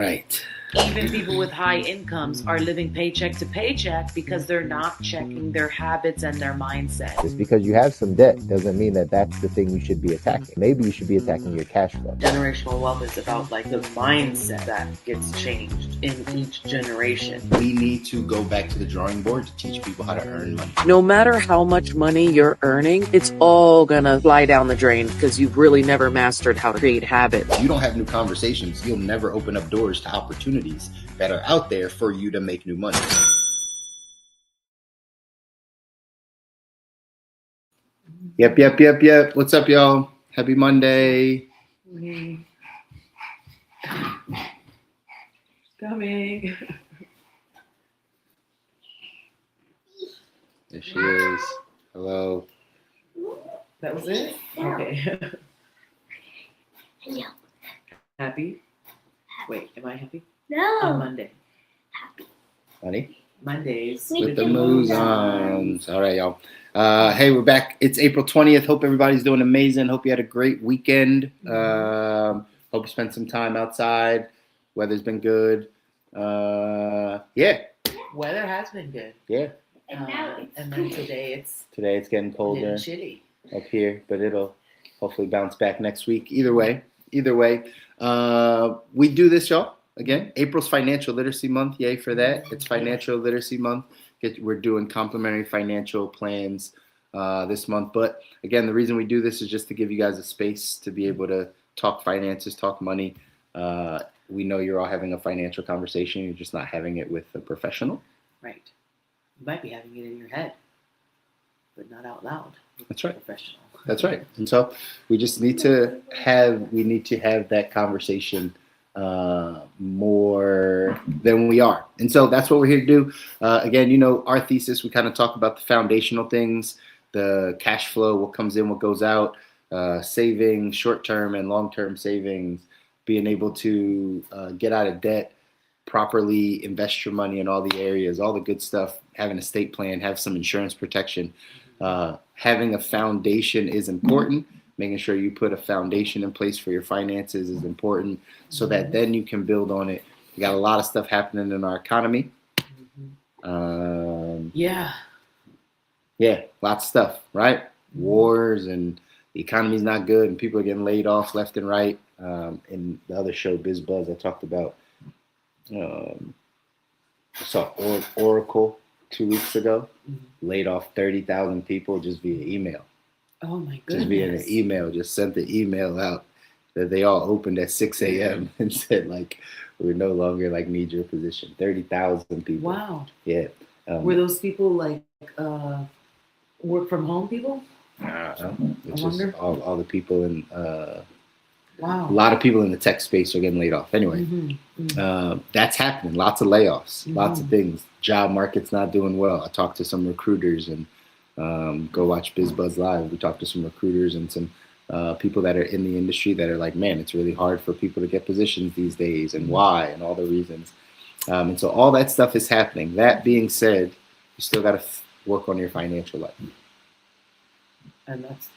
Right. Even people with high incomes are living paycheck to paycheck because they're not checking their habits and their mindset. Just because you have some debt doesn't mean that that's the thing you should be attacking. Maybe you should be attacking your cash flow. Generational wealth is about like the mindset that gets changed in each generation. We need to go back to the drawing board to teach people how to earn money. No matter how much money you're earning, it's all gonna fly down the drain because you've really never mastered how to create habits. If you don't have new conversations, you'll never open up doors to opportunities that are out there for you to make new money. Yep. What's up, y'all? Happy Monday. Coming. There she is. Hello. That was it? Okay. Hello. Happy? Wait, am I happy? No. On Monday. Honey? Mondays. With the Mouzons. All right, y'all. Hey, we're back. It's April 20th. Hope everybody's doing amazing. Hope you had a great weekend. Hope you spent some time outside. Weather's been good. Yeah. Weather has been good. Yeah. And then today it's getting colder chilly up here, but it'll hopefully bounce back next week. Either way, we do this, y'all. Again, April's Financial Literacy Month. Yay for that. It's Financial Literacy Month. We're doing complimentary financial plans this month. But again, the reason we do this is just to give you guys a space to be able to talk finances, talk money. We know you're all having a financial conversation. You're just not having it with a professional. Right. You might be having it in your head, but not out loud. That's right. Professional. That's right. And so we just need to have that conversation more than we are. And so that's what we're here to do. Again, our thesis, we kind of talk about the foundational things, the cash flow, what comes in, what goes out, saving, short-term and long-term savings, being able to get out of debt, properly invest your money in all the areas, all the good stuff, have an estate plan, have some insurance protection. Having a foundation is important. Making sure you put a foundation in place for your finances is important so that then you can build on it. We got a lot of stuff happening in our economy. Yeah, lots of stuff, right? Wars, and the economy's not good and people are getting laid off left and right. In the other show, Biz Buzz, I talked about I saw Oracle 2 weeks ago, laid off 30,000 people just via email. Oh my goodness. Just via an email, just sent the email out that they all opened at 6 a.m. and said, we no longer need your position. 30,000 people. Wow. Yeah. Were those people work from home people? It's just all the people in wow. A lot of people in the tech space are getting laid off. Anyway, that's happening. Lots of layoffs, lots of things. Job market's not doing well. I talked to some recruiters and go watch Biz Buzz Live. We talked to some recruiters and some people that are in the industry that are like, man, it's really hard for people to get positions these days and why and all the reasons. And so all that stuff is happening. That being said, you still got to work on your financial life. And that's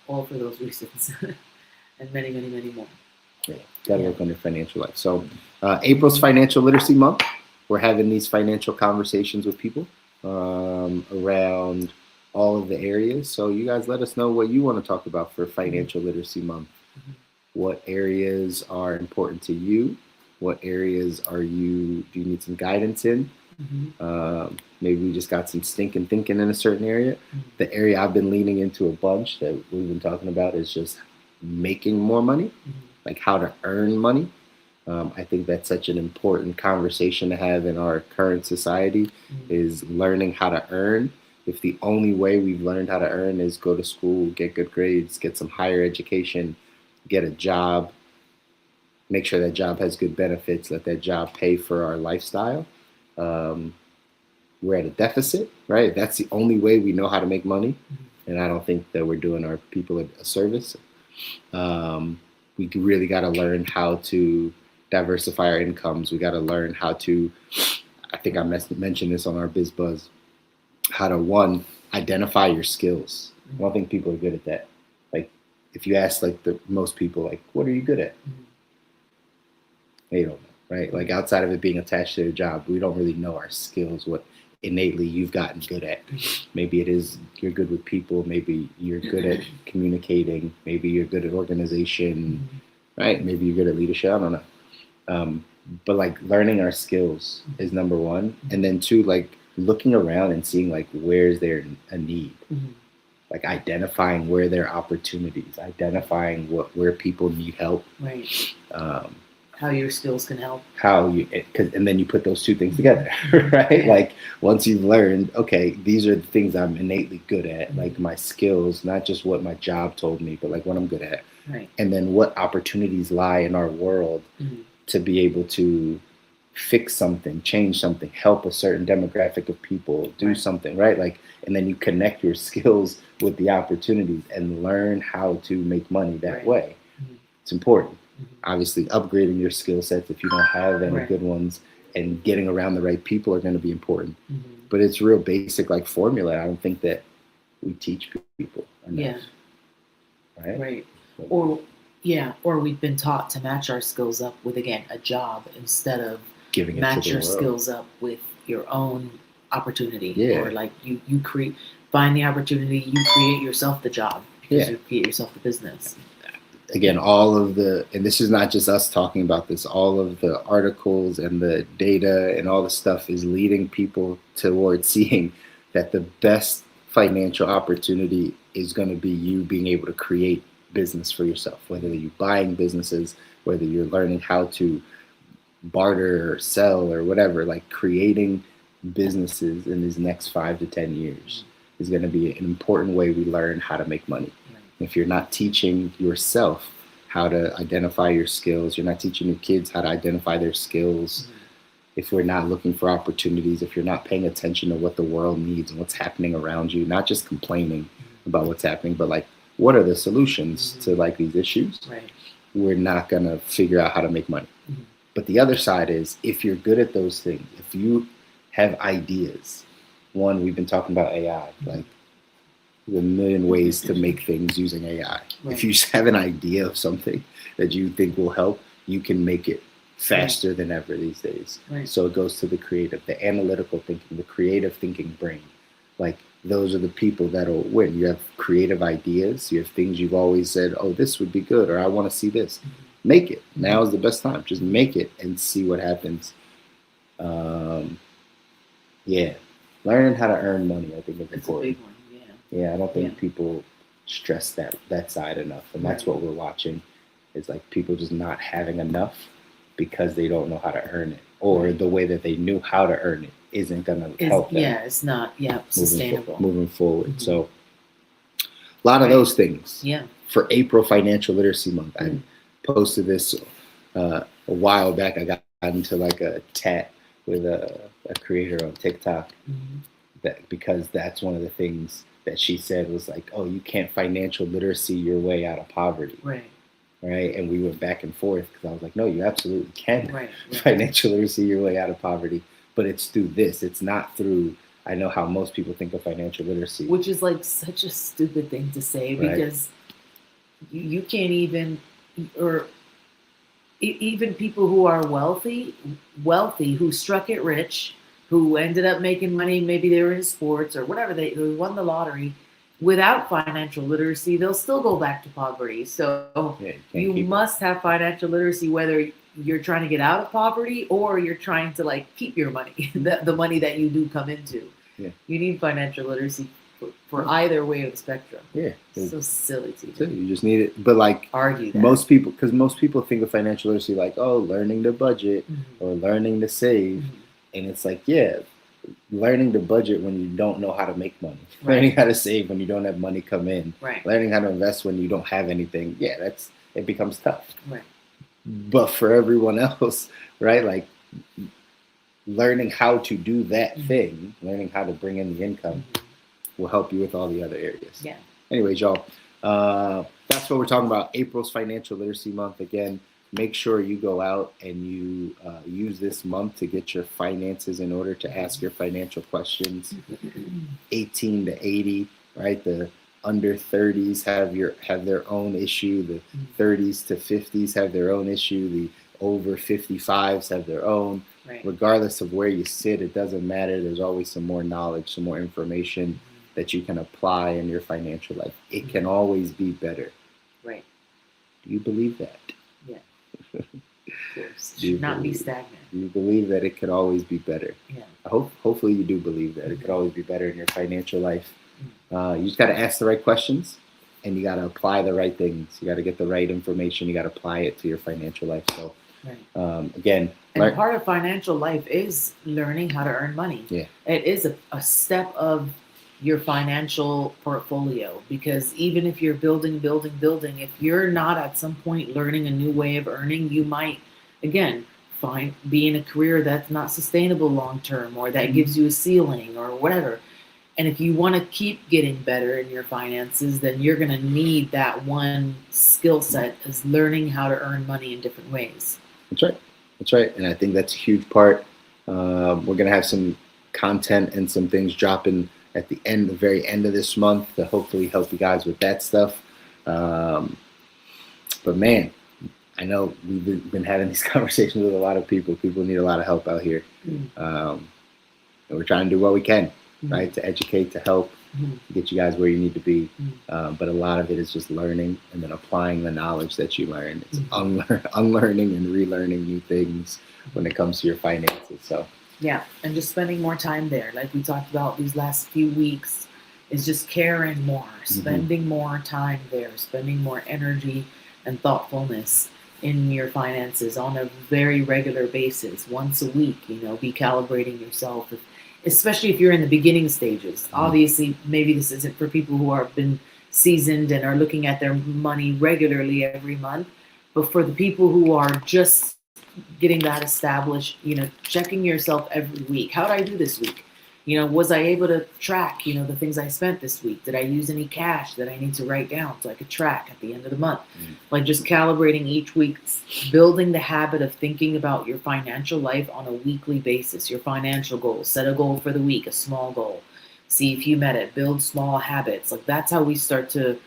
all for those reasons. And many, many, many more. Yeah, got to work on your financial life. So April's Financial Literacy Month. We're having these financial conversations with people around all of the areas. So you guys let us know what you want to talk about for Financial Literacy Month. What areas are important to you? What areas do you need some guidance in? Maybe we just got some stinking thinking in a certain area. The area I've been leaning into a bunch that we've been talking about is just making more money, like how to earn money. I think that's such an important conversation to have in our current society is learning how to earn. If the only way we've learned how to earn is go to school, get good grades, get some higher education, get a job, make sure that job has good benefits, let that job pay for our lifestyle, we're at a deficit, right? That's the only way we know how to make money. And I don't think that we're doing our people a service. We really got to learn how to diversify our incomes. We got to learn how to, I think I mentioned this on our Biz Buzz, how to identify your skills. I don't think people are good at that. Like if you ask most people, what are you good at? They don't know, right? Like outside of it being attached to their job, we don't really know our skills, what innately you've gotten good at. Maybe it is you're good with people, maybe you're good at communicating, maybe you're good at organization, right? Maybe you're good at leadership. I don't know. But like learning our skills is number one. And then two, like looking around and seeing like where's there a need. Like identifying where there are opportunities, identifying where people need help. Right. How your skills can help. And then you put those two things together, right? Yeah. Like once you've learned, okay, these are the things I'm innately good at, like my skills, not just what my job told me, but like what I'm good at. Right. And then what opportunities lie in our world to be able to fix something, change something, help a certain demographic of people, do something, right? Like, and then you connect your skills with the opportunities and learn how to make money that way. It's important. Obviously, upgrading your skill sets if you don't have any good ones, and getting around the right people are going to be important. But it's real basic, like formula. I don't think that we teach people enough. Right. Or we've been taught to match our skills up with, again, a job instead of giving match your world. skills up with your own opportunity. Yeah. Or like you find the opportunity, you create yourself the job. Because you create yourself the business. Again, and this is not just us talking about this, all of the articles and the data and all the stuff is leading people towards seeing that the best financial opportunity is going to be you being able to create business for yourself, whether you're buying businesses, whether you're learning how to barter or sell or whatever. Like creating businesses in these next 5 to 10 years is going to be an important way we learn how to make money. If you're not teaching yourself how to identify your skills, you're not teaching your kids how to identify their skills. If we're not looking for opportunities, if you're not paying attention to what the world needs and what's happening around you, not just complaining about what's happening, but like, what are the solutions to like these issues? We're not going to figure out how to make money. But the other side is, if you're good at those things, if you have ideas, one, we've been talking about AI, like, there's a million ways to make things using AI. If you just have an idea of something that you think will help, you can make it faster than ever these days. So it goes to the creative, the analytical thinking, the creative thinking brain. Like those are the people that'll win. You have creative ideas. You have things you've always said, oh, this would be good, or I want to see this. Make it. Now is the best time. Just make it and see what happens. Learning how to earn money, I think, is important. A big one. Yeah, I don't think people stress that side enough. And that's what we're watching, is like people just not having enough because they don't know how to earn it, or the way that they knew how to earn it isn't going to help them. Yeah, it's not sustainable. Moving forward. So a lot of those things. For April Financial Literacy Month, I posted this a while back. I got into like a chat with a creator on TikTok, because that's one of the things that she said was like, oh, you can't financial literacy your way out of poverty. Right. And we went back and forth, because I was like, no, you absolutely can financial literacy your way out of poverty, but it's through this. It's not through, I know how most people think of financial literacy. Which is like such a stupid thing to say, because you can't even, or even people who are wealthy, who struck it rich, who ended up making money, maybe they were in sports or whatever, who won the lottery, without financial literacy, they'll still go back to poverty. So you must have financial literacy, whether you're trying to get out of poverty or you're trying to like keep your money, the money that you do come into. You need financial literacy for either way of the spectrum. It's so silly to do. You just need it. But like argue that. Most people think of financial literacy like, oh, learning to budget or learning to save. And it's like, learning to budget when you don't know how to make money, learning how to save when you don't have money come in, learning how to invest when you don't have anything. It becomes tough. But for everyone else, like learning how to do that thing, learning how to bring in the income will help you with all the other areas. Anyways, y'all, that's what we're talking about. April's Financial Literacy Month. Again, make sure you go out and you use this month to get your finances in order, to ask your financial questions. 18 to 80, right? The under 30s have their own issue. The 30s to 50s have their own issue. The over 55s have their own. Right. Regardless of where you sit, it doesn't matter. There's always some more knowledge, some more information that you can apply in your financial life. It can always be better. Right. Do you believe that? Yeah. Of course. It should not be stagnant. Do you believe that it could always be better? Yeah. Hopefully you do believe that it could always be better in your financial life. You just got to ask the right questions, and you got to apply the right things. You got to get the right information. You got to apply it to your financial life. So, again, and part of financial life is learning how to earn money. Yeah. It is a step of your financial portfolio, because even if you're building, if you're not at some point learning a new way of earning, you might, again, be in a career that's not sustainable long term, or that gives you a ceiling or whatever. And if you want to keep getting better in your finances, then you're going to need that one skill set, is learning how to earn money in different ways. That's right. That's right. And I think that's a huge part. We're going to have some content and some things dropping at the very end of this month to hopefully help you guys with that stuff. But man, I know we've been having these conversations with a lot of people. People need a lot of help out here. And we're trying to do what we can, right? To educate, to help, to get you guys where you need to be. But a lot of it is just learning and then applying the knowledge that you learn. It's unlearning and relearning new things when it comes to your finances. So yeah, and just spending more time there, like we talked about these last few weeks, is just caring more, spending more time there, spending more energy and thoughtfulness in your finances on a very regular basis, once a week. Be calibrating yourself, especially if you're in the beginning stages. Obviously, maybe this isn't for people who have been seasoned and are looking at their money regularly every month, but for the people who are just getting that established, checking yourself every week. How did I do this week? Was I able to track, the things I spent this week? Did I use any cash that I need to write down so I could track at the end of the month? Like just calibrating each week, building the habit of thinking about your financial life on a weekly basis, your financial goals. Set a goal for the week, a small goal. See if you met it. Build small habits. Like that's how we start to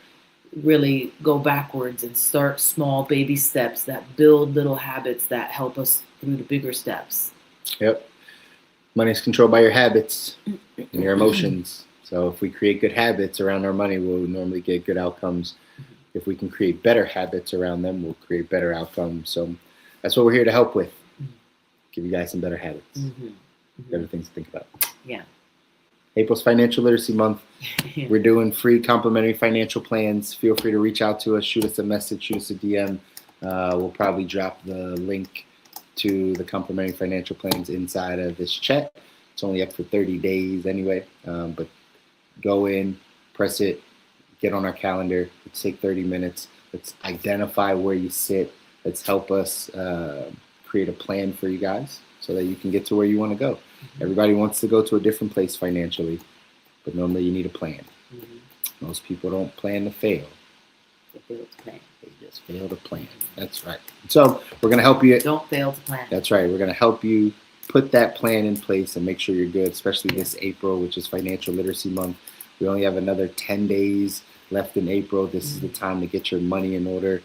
really go backwards and start small baby steps that build little habits that help us through the bigger steps. Yep. Money is controlled by your habits and your emotions. So if we create good habits around our money, we'll normally get good outcomes. If we can create better habits around them, we'll create better outcomes. So that's what we're here to help with. Give you guys some better habits. Better things to think about. Yeah. April's Financial Literacy Month. We're doing free complimentary financial plans. Feel free to reach out to us, shoot us a message, shoot us a DM. We'll probably drop the link to the complimentary financial plans inside of this chat. It's only up for 30 days anyway, but go in, press it, get on our calendar. Let's take 30 minutes. Let's identify where you sit. Let's help us create a plan for you guys so that you can get to where you want to go. Everybody wants to go to a different place financially, but normally you need a plan. Most people don't plan to fail. They fail to plan. They just fail to plan. That's right. So we're going to help you. Don't fail to plan. That's right. We're going to help you put that plan in place and make sure you're good, especially this April, which is Financial Literacy Month. We only have another 10 days left in April. This is the time to get your money in order.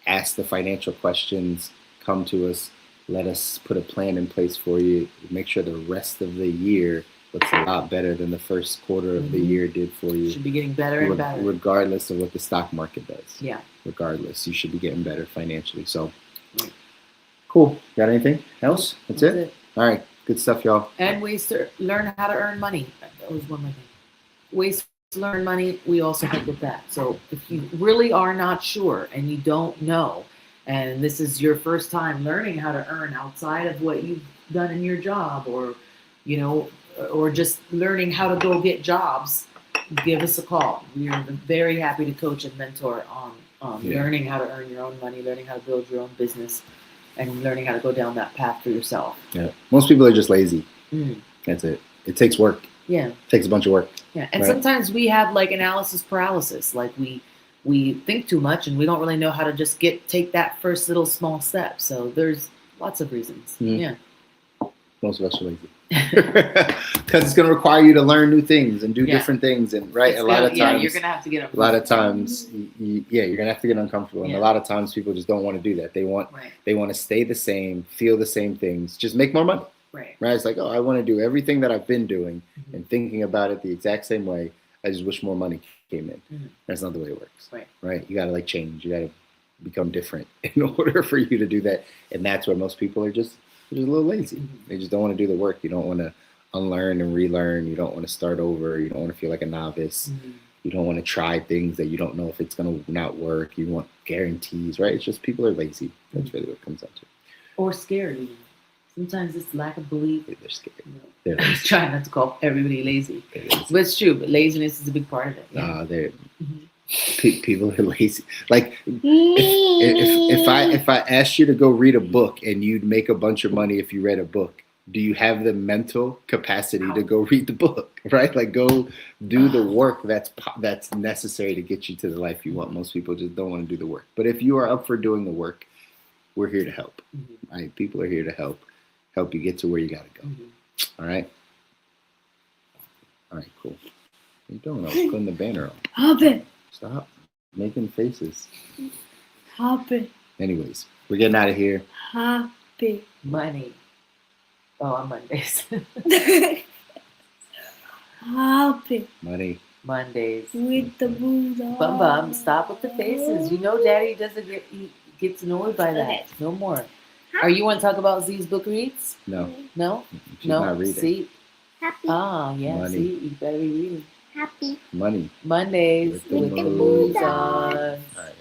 Ask the financial questions. Come to us. Let us put a plan in place for you. Make sure the rest of the year looks a lot better than the first quarter of the year did for you. Should be getting better and better. Regardless of what the stock market does. Yeah. Regardless, you should be getting better financially. So, cool. Got anything else? That's it? All right. Good stuff, y'all. And ways to learn how to earn money. That was one more thing. Ways to learn money, we also help with that. So if you really are not sure and you don't know, and this is your first time learning how to earn outside of what you've done in your job, or, or just learning how to go get jobs, give us a call. We are very happy to coach and mentor on learning how to earn your own money, learning how to build your own business, and learning how to go down that path for yourself. Yeah. Most people are just lazy. That's it. It takes work. Yeah. It takes a bunch of work. Yeah. And sometimes we have like analysis paralysis. Like we think too much and we don't really know how to just take that first little small step. So there's lots of reasons. Yeah. Most of us are lazy. Because it's going to require you to learn new things and do different things. And a lot of times, you're going to have to get a lot of times, you're going to have to get uncomfortable. And a lot of times people just don't want to do that. They want to stay the same, feel the same things, just make more money. Right. It's like, oh, I want to do everything that I've been doing and thinking about it the exact same way. I just wish more money came in. That's not the way it works. Right. You got to like change. You got to become different in order for you to do that. And that's where most people are just a little lazy. They just don't want to do the work. You don't want to unlearn and relearn. You don't want to start over. You don't want to feel like a novice. You don't want to try things that you don't know if it's going to not work. You want guarantees, right? It's just people are lazy. That's really what it comes down to. Or scared. Sometimes it's lack of belief. They're scared. They're trying not to call everybody lazy. But it's true. But laziness is a big part of it. They're people are lazy. Like if I asked you to go read a book and you'd make a bunch of money if you read a book, do you have the mental capacity to go read the book? Right? Like go do the work that's necessary to get you to the life you want. Most people just don't want to do the work. But if you are up for doing the work, we're here to help. Right? People are here to help you get to where you gotta go. All right. All right, cool. What are you doing? I was putting the banner on. Stop making faces. Happy. Anyways, we're getting out of here. Happy. Money. Oh, on Mondays. Happy. Money. Mondays. With the Mouzons. Bum, stop with the faces. You know Daddy doesn't gets annoyed by that. Okay. No more. Are you want to talk about Z's book reads? No. No? She's not reading. See? Happy. Yeah, Money. see? You better be reading. Happy. Money. Mondays With the with the Mouzons. Mouzons. All right.